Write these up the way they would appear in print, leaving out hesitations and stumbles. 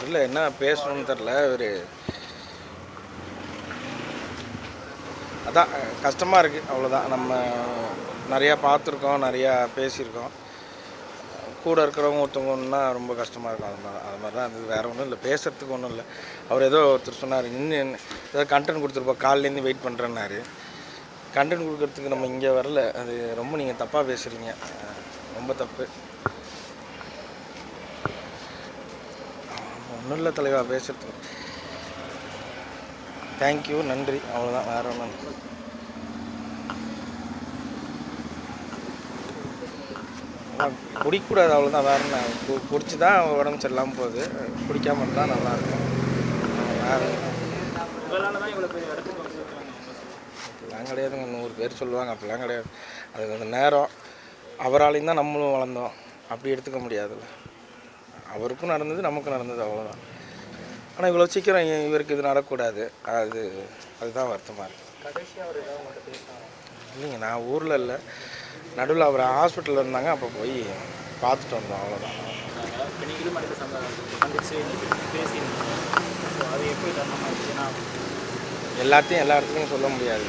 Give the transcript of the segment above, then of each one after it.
இல்லை என்ன பேசணும்னு தெரில. ஒரு அதான் கஷ்டமாக இருக்குது, அவ்வளோதான். நம்ம நிறையா பார்த்துருக்கோம், நிறையா பேசியிருக்கோம். கூட இருக்கிறவங்க ஒருத்தவங்கன்னா ரொம்ப கஷ்டமாக இருக்கும். அது மாதிரி தான் இருந்தது. வேறு ஒன்றும் இல்லை, பேசுகிறதுக்கு ஒன்றும் இல்லை. அவர் ஏதோ ஒருத்தர் சொன்னார், இன்னும் ஏதோ கண்டென்ட் கொடுத்துருப்போம், காலையிலேருந்து வெயிட் பண்ணுறேன்னாரு. கண்டென்ட் கொடுக்கறதுக்கு நம்ம இங்கே வரல. அது ரொம்ப நீங்கள் தப்பாக பேசுகிறீங்க, ரொம்ப தப்பு. ஒன்றும் இல்லை தலைவா பேசுகிறதுக்கு. தேங்க்யூ, நன்றி, அவ்வளோதான். வேறு ஒன்றும் குடிக்கக்கூடாது, அவ்வளோதான். வேறு என்ன, குடிச்சு தான் உடம்பு சரியில்லாமல் போகுது. குடிக்காமல் இருந்தால் நல்லாயிருக்கும். வேறு அப்படிலாம் கிடையாதுங்க. 100 பேர் சொல்லுவாங்க, அப்படிலாம் கிடையாது. அது அந்த நேரம் அவராலையும் தான் நம்மளும் வளர்ந்தோம். அப்படி எடுத்துக்க முடியாதுல்ல. அவருக்கும் நடந்தது, நமக்கும் நடந்தது, அவ்வளோதான். ஆனால் இவ்வளோ சீக்கிரம் இவருக்கு இது நடக்கக்கூடாது. அதுதான் வருத்தமாக இருக்குது. இல்லைங்க, நான் ஊரில் இல்லை, நடுவில் அவர் ஹாஸ்பிட்டலில் இருந்தாங்க, அப்போ போய் பார்த்துட்டு வந்தோம், அவ்வளோதான். எல்லாத்தையும் எல்லா இடத்துலையும் சொல்ல முடியாது.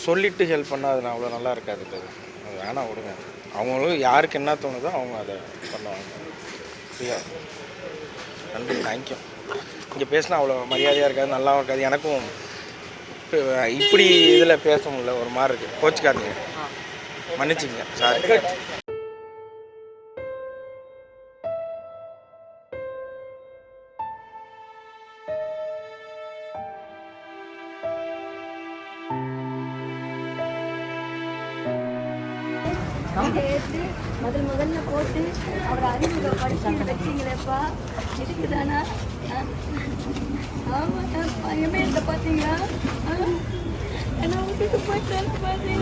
சொல்லிவிட்டு ஹெல்ப் பண்ணால் அது அவ்வளோ நல்லா இருக்காது. அது வேணாம், விடுங்க. அவங்களும் யாருக்கு என்ன தோணுதோ அவங்க அதை பண்ணுவாங்க. சரியா? நன்றி, தேங்க்யூ. இங்கே பேசினா அவ்வளோ மரியாதையாக இருக்காது, நல்லாவும் இருக்காது. எனக்கும் இப்படி இதில் பேச முடியல, ஒரு மாதிரி இருக்குது. கோச்சிக்காதீங்க, மன்னிச்சிங்க, சாரி. முதல்ல போட்டு அவர் அறிமுகம் படிச்சு வச்சிங்களேப்பா, இதுக்கு தானா? ஆமாம், பையமே இல்லை பார்த்தீங்களா? என்ன விட்டுட்டு போயிட்டாங்க பாரு.